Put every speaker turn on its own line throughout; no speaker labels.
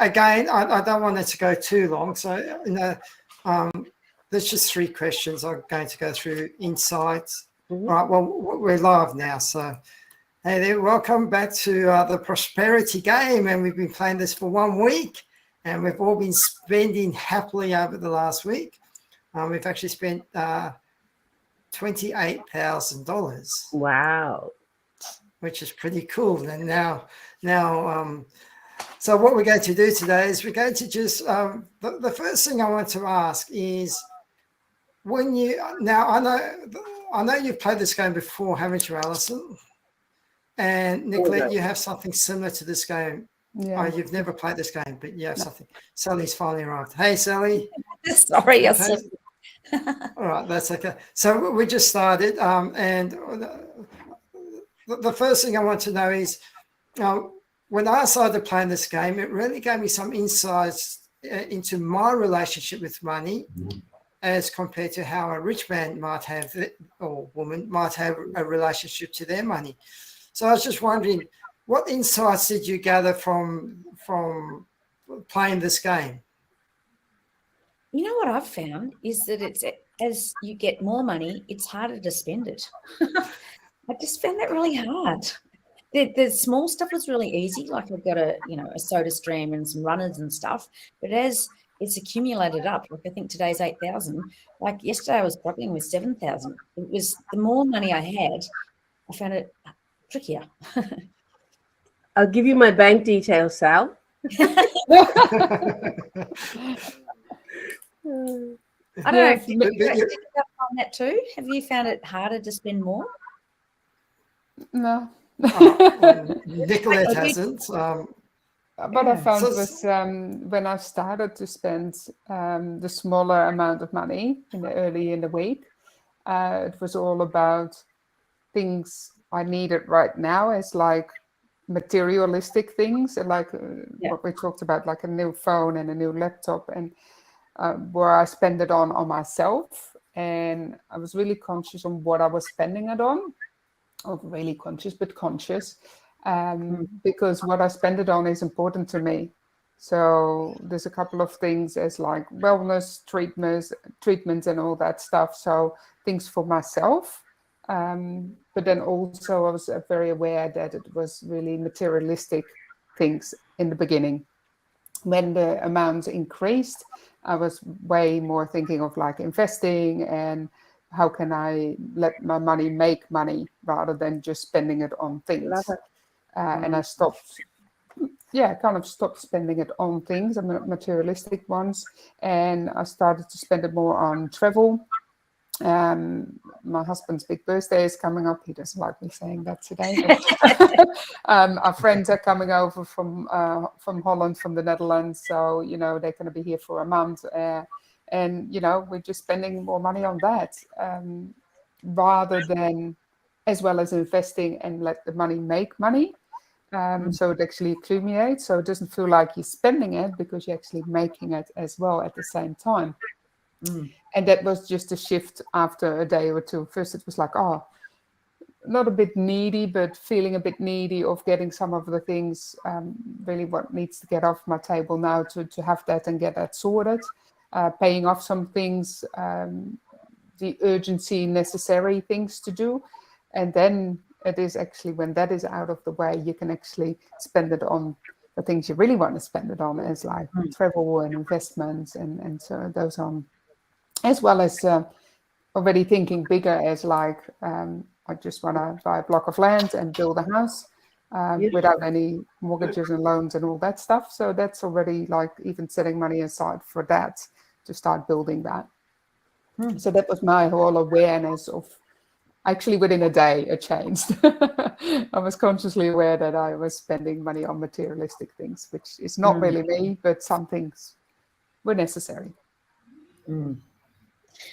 again, I don't want it to go too long. So, there's just 3 questions I'm going to go through. Insights.
Mm-hmm.
All right, well, we're live now. So, hey there, welcome back to the Prosperity Game. And we've been playing this for 1 week. And we've all been spending happily over the last week. We've actually spent $28,000.
Wow.
Which is pretty cool. And now, so what we're going to do today is we're going to just, the first thing I want to ask is, when you, now I know you've played this game before, haven't you, Alison? And Nicolette, you have something similar to this game.
Yeah.
Oh, you've never played this game, but you have something. Sally's finally arrived. Hey, Sally.
Sorry,
okay. All right, that's okay. So we just started, and the first thing I want to know is, when I started playing this game, it really gave me some insights into my relationship with money as compared to how a rich man might have, or woman might have a relationship to their money. So I was just wondering, what insights did you gather from playing this game?
You know what I've found is that it's, as you get more money, it's harder to spend it. I just found that really hard. The small stuff was really easy. Like I've got a soda stream and some runners and stuff. But as it's accumulated up, like I think today's 8,000. Like yesterday I was struggling with 7,000. It was the more money I had, I found it trickier.
I'll give you my bank details, Sal.
I don't know if you found that too. Have you found it harder to spend more?
No.
Nicolette hasn't.
What I found was when I started to spend the smaller amount of money early in the week, it was all about things I needed right now, as like materialistic things, like what we talked about, like a new phone and a new laptop, and where I spend it on myself. And I was really conscious on what I was spending it on. Not really conscious, but conscious, because what I spend it on is important to me. So there's a couple of things as like wellness treatments and all that stuff. So things for myself. But then also I was very aware that it was really materialistic things in the beginning. When the amounts increased, I was way more thinking of like investing and how can I let my money make money rather than just spending it on things.
Love it.
And I stopped spending it on things, materialistic ones. And I started to spend it more on travel. My husband's big birthday is coming up. He doesn't like me saying that today. But, our friends are coming over from Holland, from the Netherlands. So, they're going to be here for a month. And, we're just spending more money on that rather than, as well as investing and let the money make money. So it actually accumulates. So it doesn't feel like you're spending it because you're actually making it as well at the same time. And that was just a shift after a day or two. First, it was like, not a bit needy, but feeling a bit needy of getting some of the things, really what needs to get off my table now to have that and get that sorted. Paying off some things, the urgency necessary things to do. And then it is actually when that is out of the way, you can actually spend it on the things you really want to spend it on, as like travel and investments and so those on, as well as already thinking bigger as like, I just want to buy a block of land and build a house. Without any mortgages and loans and all that stuff. So that's already like even setting money aside for that to start building that. So that was my whole awareness of, actually within a day it changed. I was consciously aware that I was spending money on materialistic things, which is not really me, but some things were necessary.
And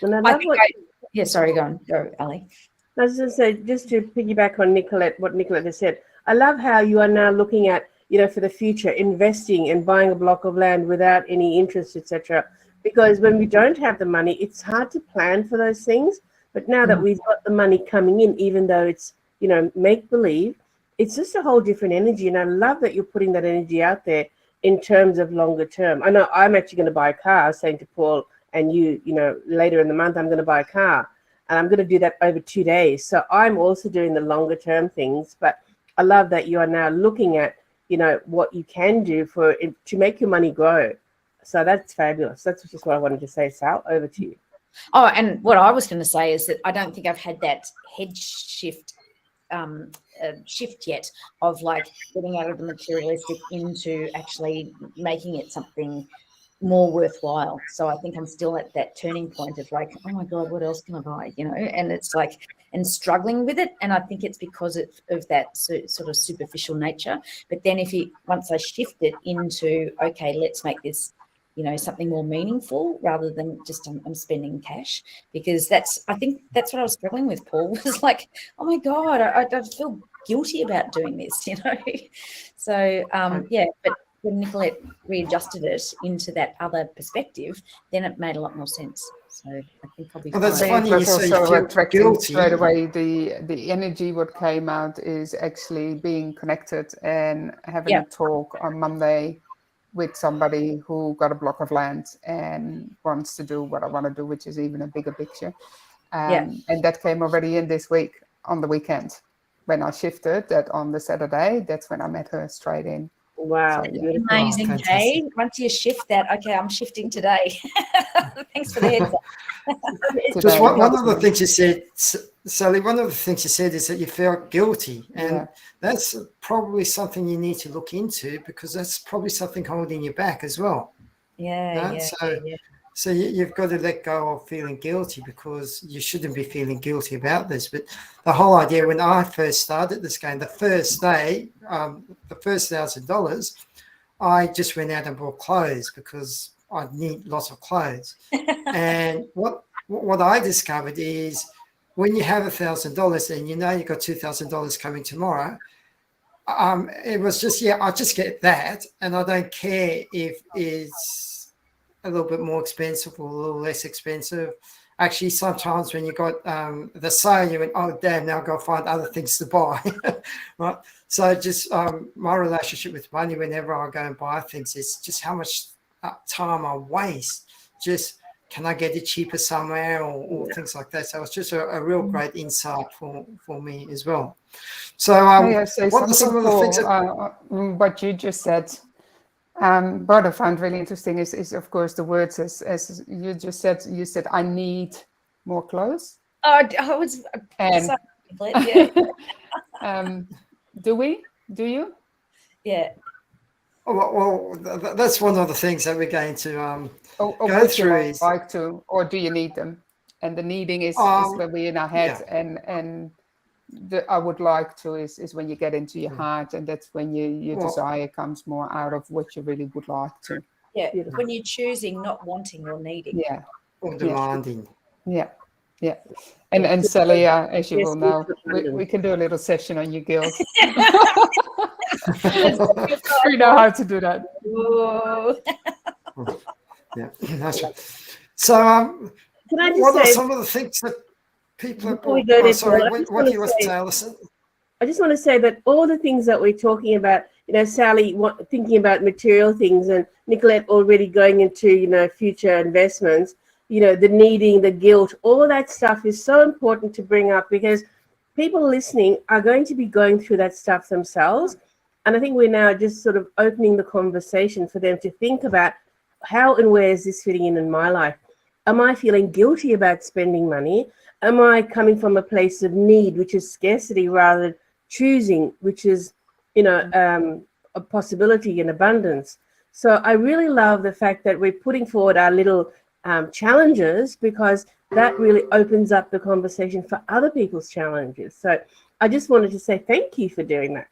I love
sorry, go, Ali.
I was going to say, just to piggyback on what Nicolette has said, I love how you are now looking at, for the future, investing and buying a block of land without any interest, etc. Because when we don't have the money, it's hard to plan for those things. But now that we've got the money coming in, even though it's, make believe, it's just a whole different energy. And I love that you're putting that energy out there in terms of longer term. I know I'm actually going to buy a car. I was saying to Paul and you know, later in the month, I'm going to buy a car, and I'm going to do that over 2 days. So I'm also doing the longer term things, but I love that you are now looking at, you know, what you can do to make your money grow. So that's fabulous. That's just what I wanted to say. Sal, over to you.
Oh, and what I was going to say is that I don't think I've had that head shift yet of like getting out of the materialistic into actually making it something more worthwhile. So I think I'm still at that turning point of like, oh my God, what else can I buy? You know, and it's like, and struggling with it. And I think it's because of that sort of superficial nature. But then once I shift it into, okay, let's make this, you know, something more meaningful rather than just I'm spending cash, because I think that's what I was struggling with, Paul, was like, oh my God, I feel guilty about doing this, you know? So, yeah, but when Nicolette readjusted it into that other perspective, then it made a lot more sense. So I think I'll be
Well,
fine.
that's
I think
funny
it was
you say you
also
feel
attracting
guilty.
straight away the energy. What came out is actually being connected and having
Yeah.
a talk on Monday with somebody who got a block of land and wants to do what I want to do, which is even a bigger picture.
Yeah.
And that came already in this week on the weekend. When I shifted that on the Saturday, that's when I met her straight in.
Wow.
So, yeah.
Beautiful.
Amazing,
fantastic.
Kay. Once you shift that, okay, I'm shifting today. Thanks for the heads up.
Just
Today,
one of the
absolutely.
things you said, Sally, one of the things you said is that you felt guilty. And
Yeah.
that's probably something you need to look into, because that's probably something holding you back as well.
Yeah,
No?
yeah.
So you've got to let go of feeling guilty, because you shouldn't be feeling guilty about this. But the whole idea, when I first started this game, the first day, the first $1,000, I just went out and bought clothes because I need lots of clothes. And what I discovered is, when you have $1,000 and you know you've got $2,000 coming tomorrow, it was just, I'll just get that, and I don't care if it's a little bit more expensive or a little less expensive. Actually, sometimes when you got the sale, you went, oh damn, now I've got to find other things to buy. Right? So just my relationship with money, whenever I go and buy things, is just how much time I waste. Just, can I get it cheaper somewhere, or things like that. So it's just a real great insight for me as well. So
May I say
what are
something,
some of the
Paul,
things that,
what you just said? What I found really interesting is of course the words as you just said. You said, I need more clothes.
Oh, I was
And
so yeah.
do you?
Yeah.
well, that's one of the things that we're going to
Or
go
would you
through is,
like to, or do you need them? And the needing is when we're in our head, and the I would like to is when you get into your heart, and that's when your
Well-
desire comes more out of what you really would like to.
Yeah.
Beautiful.
When you're choosing, not wanting or needing.
Yeah,
or demanding.
yeah. And Sally, as you
Yes,
will know,
yes,
we can do a little session on your guilt. We know how to do that.
Whoa.
Yeah, that's right. So
Can I just
what are
say,
some of the things that people
before we go there,
sorry,
Paul, I just
what do you
wanna
want to
say-
say, Alison?
I just want to say that all the things that we're talking about, you know, Sally thinking about material things, and Nicolette already going into, you know, future investments, you know, the needing, the guilt, all that stuff is so important to bring up, because people listening are going to be going through that stuff themselves. And I think we're now just sort of opening the conversation for them to think about, how and where is this fitting in my life? Am I feeling guilty about spending money? Am I coming from a place of need, which is scarcity, rather than choosing, which is, you know, a possibility and abundance? So I really love the fact that we're putting forward our little challenges, because that really opens up the conversation for other people's challenges. So I just wanted to say thank you for doing that.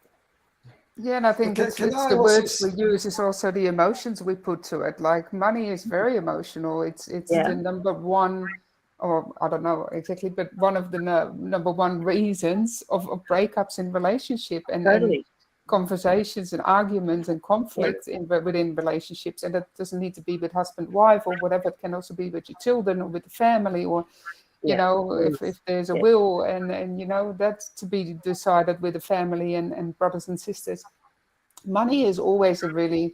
Yeah, and I think
Okay,
it's
can I
the
also
words we use is also the emotions we put to it. Like money is very emotional. It's
Yeah.
the number one, or I don't know exactly, but one of the number one reasons of breakups in relationship and
Totally.
conversations and arguments and conflict within relationships. And that doesn't need to be with husband, wife, or whatever. It can also be with your children or with the family, or you know, if there's a will, and you know, that's to be decided with the family and brothers and sisters. Money is always a really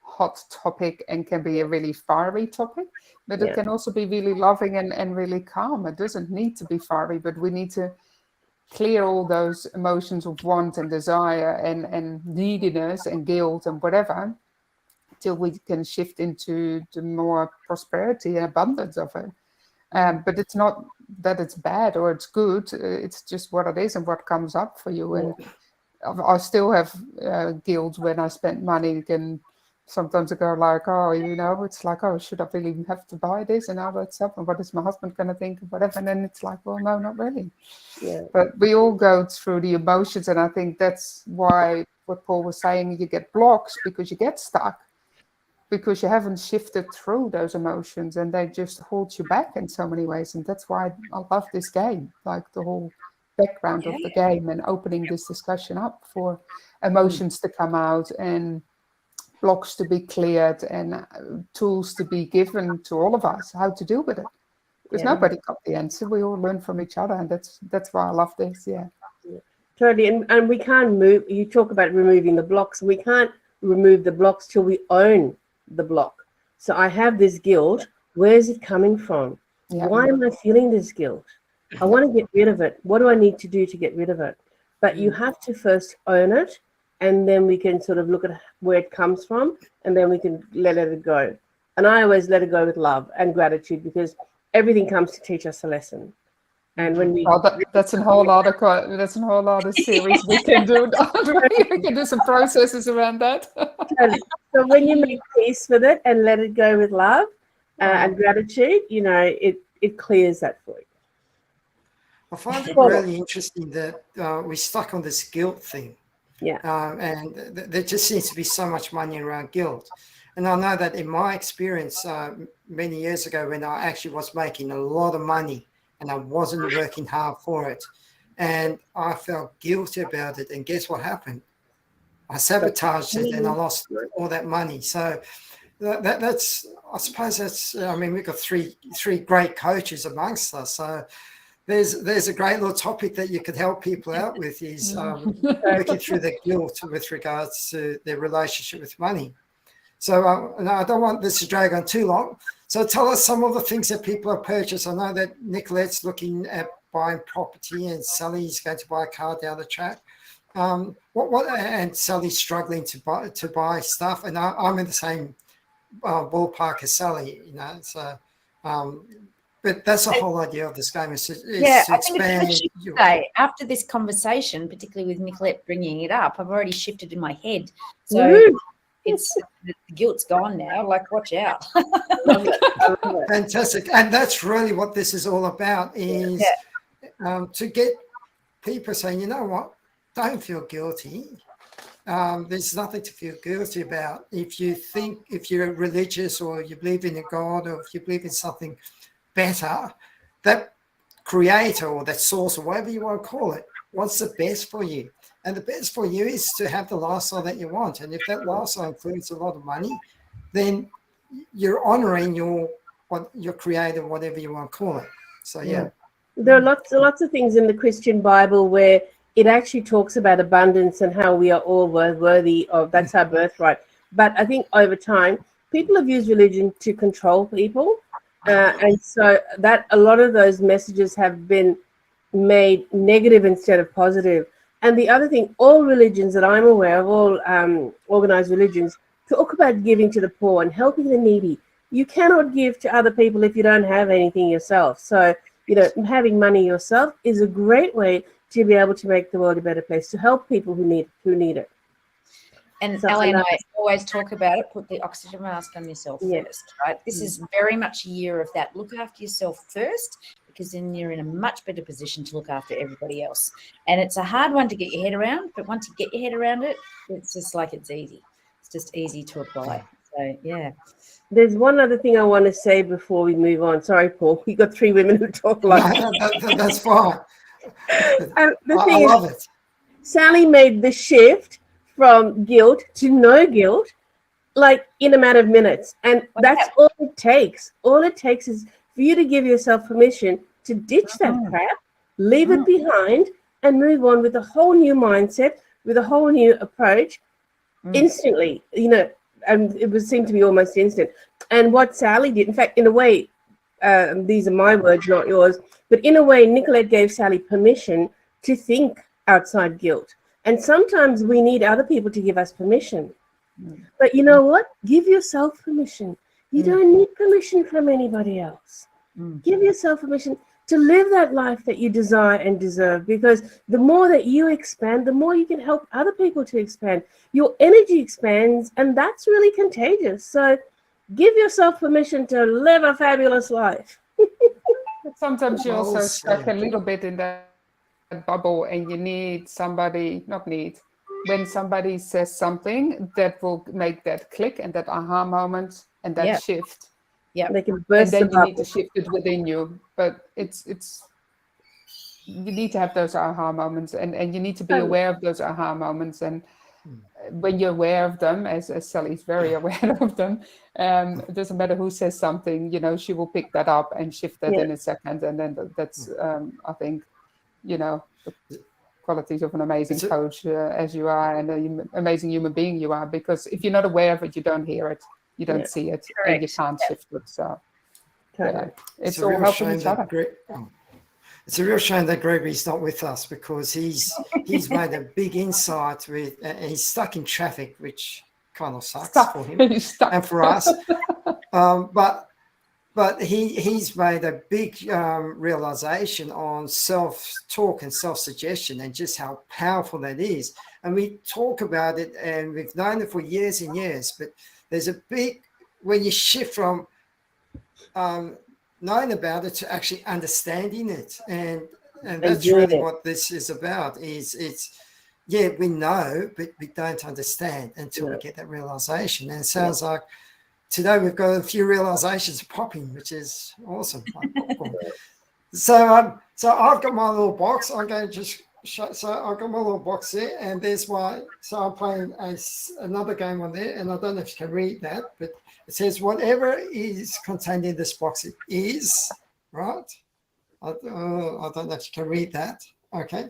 hot topic and can be a really fiery topic, but
Yeah.
it can also be really loving and really calm. It doesn't need to be fiery, but we need to clear all those emotions of want and desire and neediness and guilt and whatever, till we can shift into the more prosperity and abundance of it. But it's not that it's bad or it's good. It's just what it is and what comes up for you. And I still have guilt when I spend money, and sometimes I go like, oh, it's like, oh, should I really have to buy this and all that stuff? And what is my husband going to think of whatever? And then it's like, well, no, not really.
Yeah.
But we all go through the emotions. And I think that's why what Paul was saying, you get blocks because you get stuck, because you haven't shifted through those emotions and they just hold you back in so many ways. And that's why I love this game, like the whole background of the game and opening this discussion up for emotions to come out and blocks to be cleared and tools to be given to all of us how to deal with it, because nobody got the answer. We all learn from each other, and that's why I love this.
Totally. And we can't move. You talk about removing the blocks. We can't remove the blocks till we own the block. So I have this guilt. Where is it coming from? Why am I feeling this guilt? I want to get rid of it. What do I need to do to get rid of it? But you have to first own it, and then we can sort of look at where it comes from, and then we can let it go. And I always let it go with love and gratitude, because everything comes to teach us a lesson. And when we
that's a whole other series we can do. We can do some processes around that.
So when you make peace with it and let it go with love and gratitude, it clears that for you.
I find it really interesting that we're stuck on this guilt thing.
Yeah.
And there just seems to be so much money around guilt. And I know that in my experience many years ago, when I actually was making a lot of money and I wasn't working hard for it, and I felt guilty about it, and guess what happened? I sabotaged it and I lost all that money. So that's, I suppose that's, we've got three great coaches amongst us. So there's a great little topic that you could help people out with, is working through the guilt with regards to their relationship with money. So I don't want this to drag on too long. So tell us some of the things that people have purchased. I know that Nicolette's looking at buying property, and Sally's going to buy a car down the track. And Sally's struggling to buy stuff, and I'm in the same ballpark as Sally. So. But that's the whole idea of this game, is to expand.
After this conversation, particularly with Nicolette bringing it up, I've already shifted in my head. So the guilt's gone now. Like, watch out.
Fantastic. And that's really what this is all about, is to get people saying, you know what, don't feel guilty. There's nothing to feel guilty about. If you're religious, or you believe in a God, or if you believe in something better, that creator or that source, or whatever you want to call it, wants the best for you. And the best for you is to have the lifestyle that you want. And if that lifestyle includes a lot of money, then you're honoring your creator, whatever you want to call it. So
there are lots of things in the Christian Bible where it actually talks about abundance and how we are all worthy of, that's our birthright. But I think over time, people have used religion to control people. And so that a lot of those messages have been made negative instead of positive. And the other thing, all religions that I'm aware of, all organized religions, talk about giving to the poor and helping the needy. You cannot give to other people if you don't have anything yourself. So, having money yourself is a great way to be able to make the world a better place, to help people who need it.
And Ellie and I always talk about it, put the oxygen mask on yourself first, right? This is very much a year of that. Look after yourself first, because then you're in a much better position to look after everybody else. And it's a hard one to get your head around, but once you get your head around it, it's just like it's easy. It's just easy to apply. So, yeah.
There's one other thing I want to say before we move on. Sorry, Paul. We got three women who talk like
that's fine.
I
love it.
Sally made the shift from guilt to no guilt, like in a matter of minutes. And that's all it takes. All it takes is for you to give yourself permission to ditch that crap, leave it behind, and move on with a whole new mindset, with a whole new approach instantly. and it was seemed to be almost instant. And what Sally did, in fact, in a way, these are my words, not yours, but in a way, Nicolette gave Sally permission to think outside guilt. And sometimes we need other people to give us permission. But you know what? Give yourself permission. You don't need permission from anybody else. Give yourself permission to live that life that you desire and deserve, because the more that you expand, the more you can help other people to expand. Your energy expands, and that's really contagious. So give yourself permission to live a fabulous life.
Sometimes you're also
Well
stuck a
said.
little bit in that bubble, and you need somebody, when somebody says something that will make that click and that aha moment and that
Yeah.
shift.
They can
And
burst the
then you need
bubble.
to shift it within you. But it's you need to have those aha moments, and you need to be
Oh.
aware of those aha moments. And when you're aware of them, as Sally's very aware of them, it doesn't matter who says something, she will pick that up and shift that
Yeah.
in a second. And then that's, I think, the qualities of an amazing
It's a-
coach as you are, and an amazing human being you are. Because if you're not aware of it, you don't hear it, you don't
Yeah.
see it, and you
Correct.
can't shift it. So
Totally.
it's
a
all
real
helping
shame
each
that
other.
It's a real shame that Gregory's not with us, because he's made a big insight with, and he's stuck in traffic, which kind of sucks for him
You're stuck.
and for us. But he's made a big realization on self-talk and self-suggestion, and just how powerful that is. And we talk about it, and we've known it for years and years, but there's a big, when you shift from knowing about it to actually understanding it, and that's
doing
really
it.
what this is about. Yeah, we know, but we don't understand until we get that realization. And it sounds like today we've got a few realizations popping, which is awesome. Like popcorn. So I've got my little box. I'm going to just show. So I've got my little box there, and there's my. So I'm playing another game on there, and I don't know if you can read that, but it says whatever is contained in this box, it is, right? I don't know if you can read that. Okay.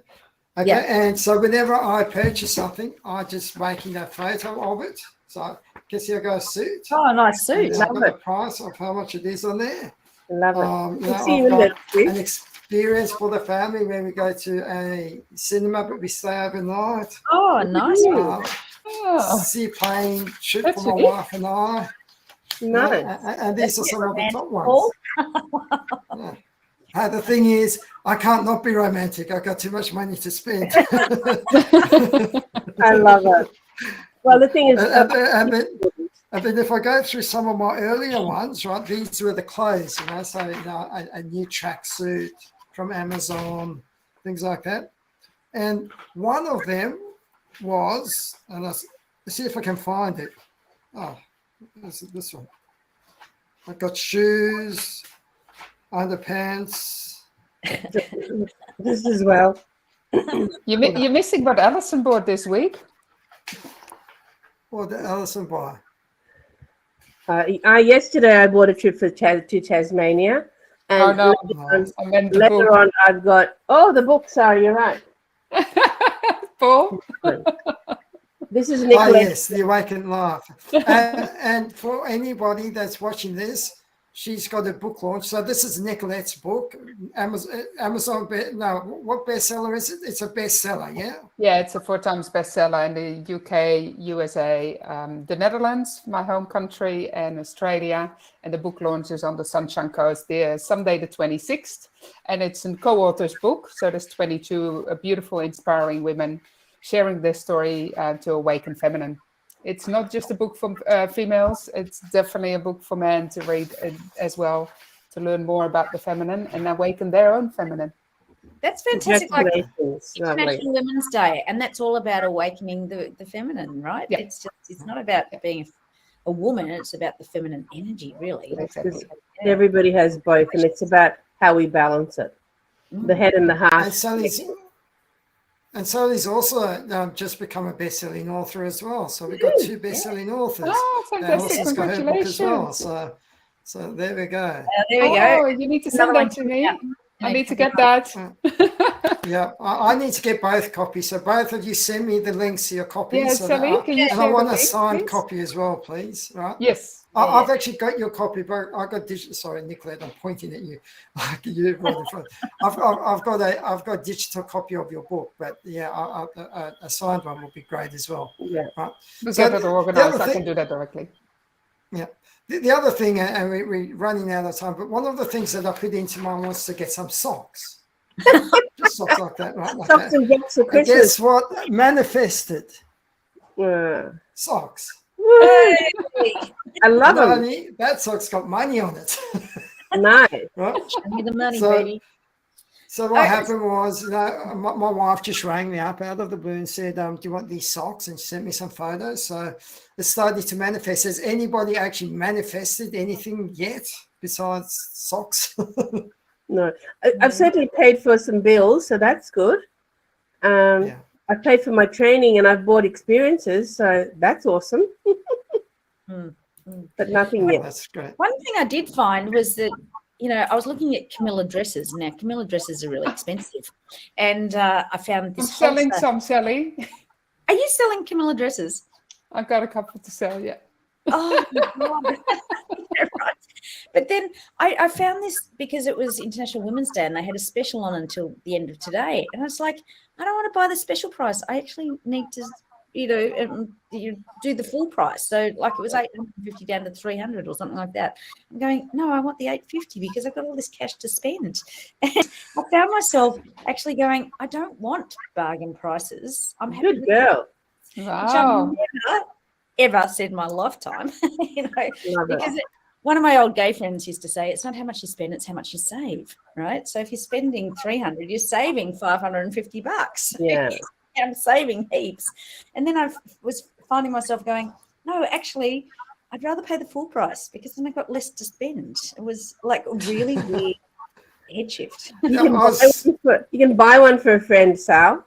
Okay.
Yeah.
And so whenever I purchase something, I just making a photo of it. So I guess here goes suit.
Oh, nice suit.
And I've
Love
got
it.
the price of how much it is on there.
Love it.
You know,
See you
I've
in
got
the
an experience for the family when we go to a cinema, but we stay overnight.
Oh, nice.
Oh,
See a plane trip
That's
for my
unique.
wife and I.
Nice.
And these are some of the top
Paul.
ones. Yeah. The thing is, I can't not be romantic. I've got too much money to spend.
I love it. Well, the thing is,
and then if I go through some of my earlier ones, right, these were the clothes, so a new tracksuit from Amazon, things like that. And one of them was, and let's see if I can find it. Oh, this one. I've got shoes, underpants.
this as well.
you're missing what Alison bought this week.
Or the Alison buy.
Yesterday I bought a trip to Tasmania, and
Oh, no.
Nice.
I meant the
later
book.
on I've got the book. Sorry, you're right.
Paul.
This is
Oh,
Nicolette.
yes, The Awakened Life. And for anybody that's watching this, she's got a book launch. So this is Nicolette's book. Amazon, what bestseller is it? It's a bestseller, yeah?
Yeah, it's a 4 times bestseller in the UK, USA, the Netherlands, my home country, and Australia. And the book launches on the Sunshine Coast there Sunday the 26th. And it's a co-author's book. So there's 22 beautiful, inspiring women sharing their story to awaken feminine. It's not just a book for females. It's definitely a book for men to read as well, to learn more about the feminine and awaken their own feminine.
That's fantastic. Like
Congratulations. Lovely.
International Women's Day, and that's all about awakening the feminine, right?
Yeah.
It's not about being a woman, it's about the feminine energy, really.
Exactly.
Everybody has both, and it's about how we balance it. The head and the heart.
And Sally's also just become a best-selling author as well. So we've got 2 best-selling authors.
Oh, fantastic.
Allison's got her book as well.
Congratulations.
So there we go.
There we go.
Oh, you need to send that to me. I need to get that.
Yeah, I need to get both copies. So both of you send me the links to your copies.
Yeah,
so that
Sally, can you
and I
share the
want a
link,
signed
please?
copy as well, please. Right?
Yes.
I've actually got your copy, but I got digital. Sorry, Nicolette, I'm pointing at you. You right in front. I've got a digital copy of your book, but yeah, a signed one would be great as well.
Yeah.
Right.
To
So
get it
the
organized,
other
I
thing-
can do that directly.
Yeah. The other thing, and we're running out of time, but one of the things that I put into mine was to get some socks. Just socks like that, right? Like
Socks
that.
and jocks for
And
Christmas.
guess what? Manifested socks.
Woo! I love
And
them.
honey, that sock's got money on it.
Nice.
Right?
Show me the money,
So-
baby.
So what happened was, my wife just rang me up out of the blue and said, do you want these socks? And she sent me some photos. So it started to manifest. Has anybody actually manifested anything yet besides socks?
No, I've certainly paid for some bills, so that's good.
Yeah.
I've paid for my training and I've bought experiences, so that's awesome. But nothing yet.
That's great.
One thing I did find was that, I was looking at Camilla dresses. Now, Camilla dresses are really expensive. And I found
I'm
this
selling
wholesale-
some, Sally.
Are you selling Camilla dresses?
I've got a couple to sell, yeah.
Oh, my God. Yeah, right. But then I found this because it was International Women's Day and they had a special on until the end of today. And I was like, I don't want to buy the special price. I actually need to, do the full price. So like it was $850 down to $300 or something like that. I'm going, no, I want the $850 because I've got all this cash to spend. And I found myself actually going, I don't want bargain prices. I'm happy
Good
with
girl.
which
Wow.
I've never ever said in my lifetime.
Love it.
Because one of my old gay friends used to say, it's not how much you spend, it's how much you save, right? So if you're spending $300, you're saving $550.
Yeah.
I'm saving heaps. And then I was finding myself going, no, actually, I'd rather pay the full price because then I got less to spend. It was like a really weird head shift.
You can buy one for a friend, Sal.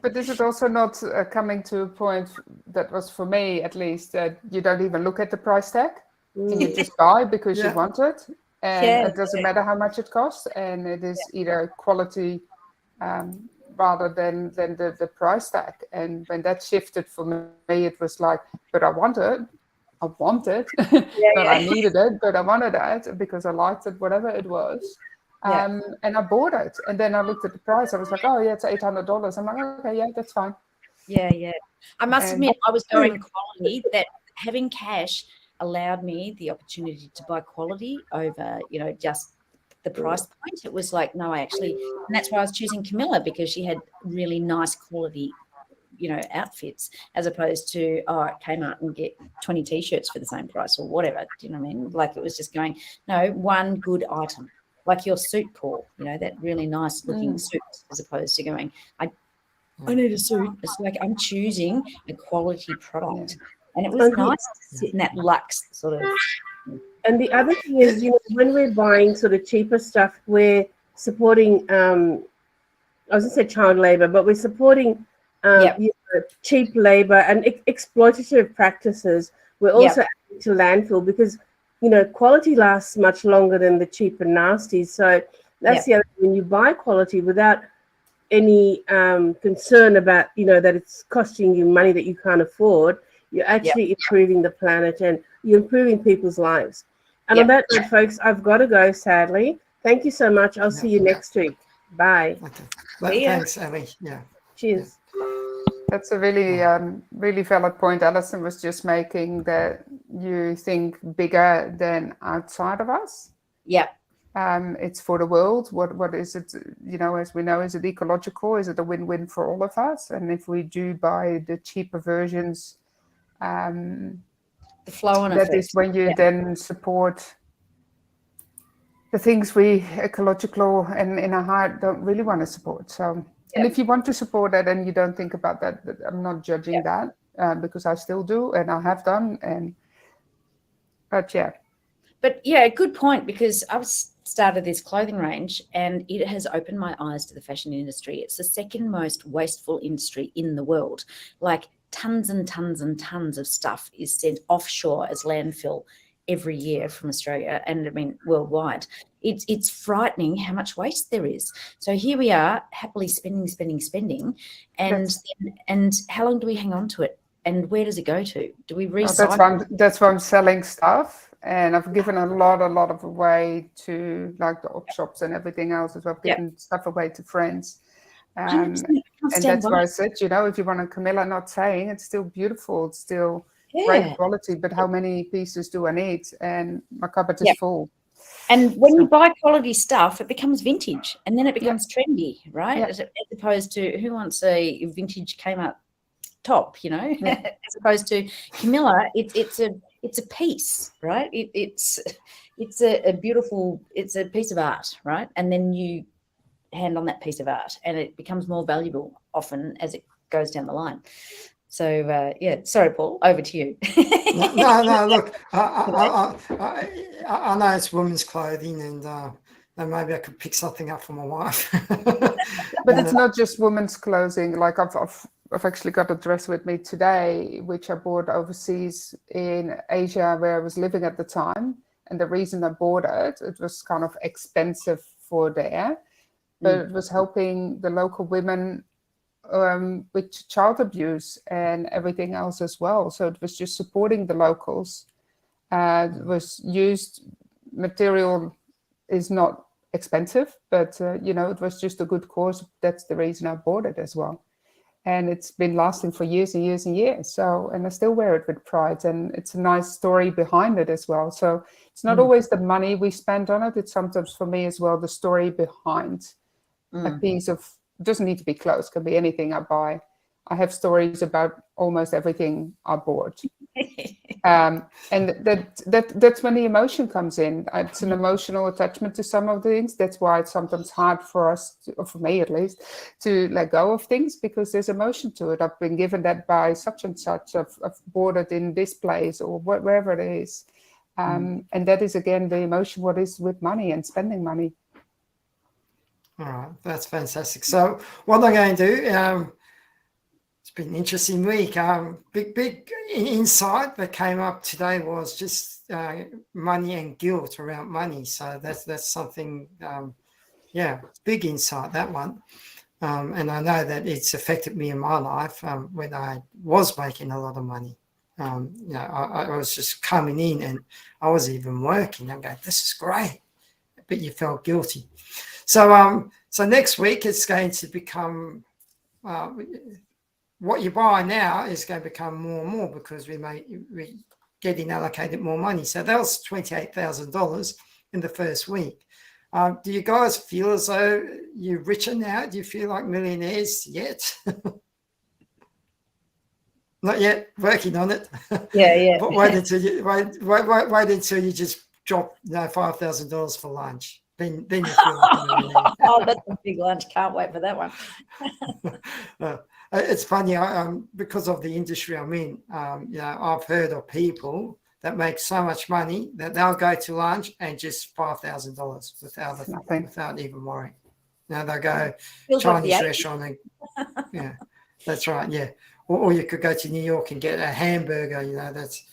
But is it also not coming to a point that was for me at least that you don't even look at the price tag? You just buy because
Yeah.
you want it, and
Yeah,
it doesn't matter how much it costs, and it is either quality rather than the price tag. And when that shifted for me, it was like, but I want it. Not I needed it, but I wanted it because I liked it, whatever it was. And I bought it. And then I looked at the price. I was like, oh, yeah, it's $800. I'm like, okay, yeah, that's fine.
Yeah. I must
And-
admit, I was going quality, that having cash allowed me the opportunity to buy quality over, just the price point. It was like, no, and that's why I was choosing Camilla because she had really nice quality, outfits as opposed to, at Kmart and get 20 T-shirts for the same price or whatever. Do you know what I mean? Like it was just going, no, one good item. Like your suit, Paul, that really nice looking suit, as opposed to going, I need a suit. It's like I'm choosing a quality product. And it was nice to sit in that luxe sort of.
And the other thing is, when we're buying sort of cheaper stuff, we're supporting, I was going to say child labor, but we're supporting cheap labor and exploitative practices. We're also adding to landfill because, quality lasts much longer than the cheap and nasty. So that's the other thing. When you buy quality without any concern about, that it's costing you money that you can't afford, you're actually improving the planet and you're improving people's lives. And on that note, folks, I've got to go, sadly. Thank you so much. I'll see you next week. Bye.
Okay. Thanks, Ellie. Yeah.
Cheers.
That's a really, really valid point Alison was just making, that you think bigger than outside of us.
Yeah.
It's for the world. What is it, as we know, is it ecological? Is it a win-win for all of us? And if we do buy the cheaper versions,
The flow on
that
effect.
is when you then support the things we ecological and in our heart don't really want to support. So, and if you want to support that and you don't think about that, I'm not judging that because I still do and I have done. But
good point, because I've started this clothing range and it has opened my eyes to the fashion industry. It's the second most wasteful industry in the world. Like tons and tons and tons of stuff is sent offshore as landfill every year from Australia and worldwide. it's frightening how much waste there is. So here we are happily spending, and how long do we hang on to it? And where does it go to? Do we recycle?
That's why I'm selling stuff, and I've given a lot of away to like the op shops and everything else as well. I've given stuff away to friends. And that's why I said, you know, if you want a Camilla, not saying it's still beautiful, it's still great quality, but how many pieces do I need? And my cupboard is full.
And when you buy quality stuff, it becomes vintage, and then it becomes trendy, right? As opposed to who wants a vintage Kmart top, you know? As opposed to Camilla, it's a piece, right? It's a beautiful, it's a piece of art, right? And then you hand on that piece of art, and it becomes more valuable often as it goes down the line. So sorry, Paul, over to you.
No, look, I know it's women's clothing, and maybe I could pick something up for my wife.
But it's not just women's clothing. Like I've actually got a dress with me today, which I bought overseas in Asia where I was living at the time. And the reason I bought it was kind of expensive for there, but it was helping the local women with child abuse and everything else as well. So it was just supporting the locals. It was used material is not expensive, but you know, it was just a good cause. That's the reason I bought it as well. And it's been lasting for years and years and years. So, and I still wear it with pride, and it's a nice story behind it as well. So it's not always the money we spend on it. It's sometimes for me as well, the story behind a piece of, it doesn't need to be clothes, can be anything I buy. I have stories about almost everything I bought. And that's when the emotion comes in. It's an emotional attachment to some of the things. That's why it's sometimes hard for us, or for me at least, to let go of things, because there's emotion to it. I've been given that by such and such. I've bought it in this place or wherever it is. And that is, again, the emotion, what is with money and spending money.
All right, that's fantastic. So what I'm going to do, it's been an interesting week. Big insight that came up today was just money and guilt around money. So that's something, big insight, that one. And I know that it's affected me in my life when I was making a lot of money. I was just coming in and I was even working. I'm going, this is great, but you felt guilty. So next week it's going to become what you buy now is going to become more and more, because we're getting allocated more money. So that was $28,000 in the first week. Do you guys feel as though you're richer now? Do you feel like millionaires yet? Not yet. Working on it.
Yeah.
But wait until you just drop $5,000 for lunch. Then you feel like a millionaire.
Oh, that's a big lunch. Can't wait for that one.
It's funny, because of the industry I'm in. I've heard of people that make so much money that they'll go to lunch and just $5,000 without even worrying. They'll go Chinese restaurant and that's right, yeah. Or you could go to New York and get a hamburger. That's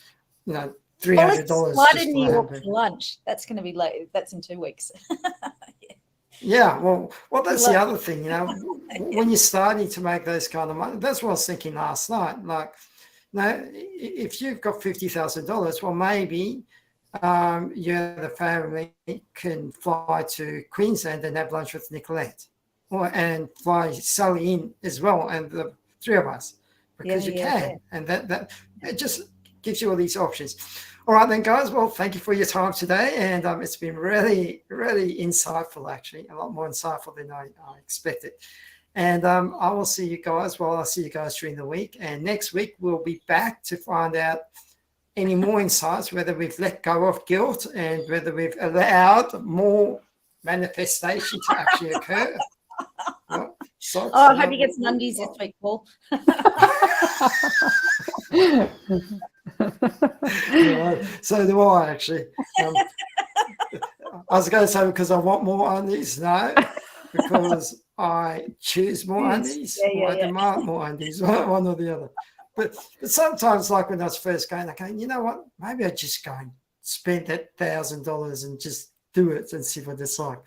$300.
Why didn't New York for lunch? That's going to be late. That's in 2 weeks.
Yeah, well, that's the other thing, when you're starting to make those kind of money. That's what I was thinking last night. Like, if you've got $50,000, well, maybe you and the family can fly to Queensland and have lunch with Nicolette, and fly Sally in as well, and the three of us, because you can. And that it just gives you all these options. All right, then, guys. Well, thank you for your time today. And it's been really, really insightful, actually, a lot more insightful than I expected. And I will see you guys. Well, I'll see you guys during the week. And next week, we'll be back to find out any more insights, whether we've let go of guilt and whether we've allowed more manifestation to actually occur.
I hope you get some undies this week, Paul.
So do I, actually. I was going to say because I want more undies. No, because I choose more undies. I demand more undies, one or the other. But sometimes, like when I was first going, I go, you know what? Maybe I just go and spend that $1,000 and just do it and see what it's like.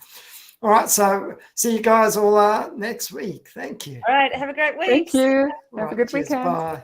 All right, so see you guys all next week. Thank you.
All right. Have a great week.
Thank you.
All
Have a
right,
good
cheers,
weekend.
Bye.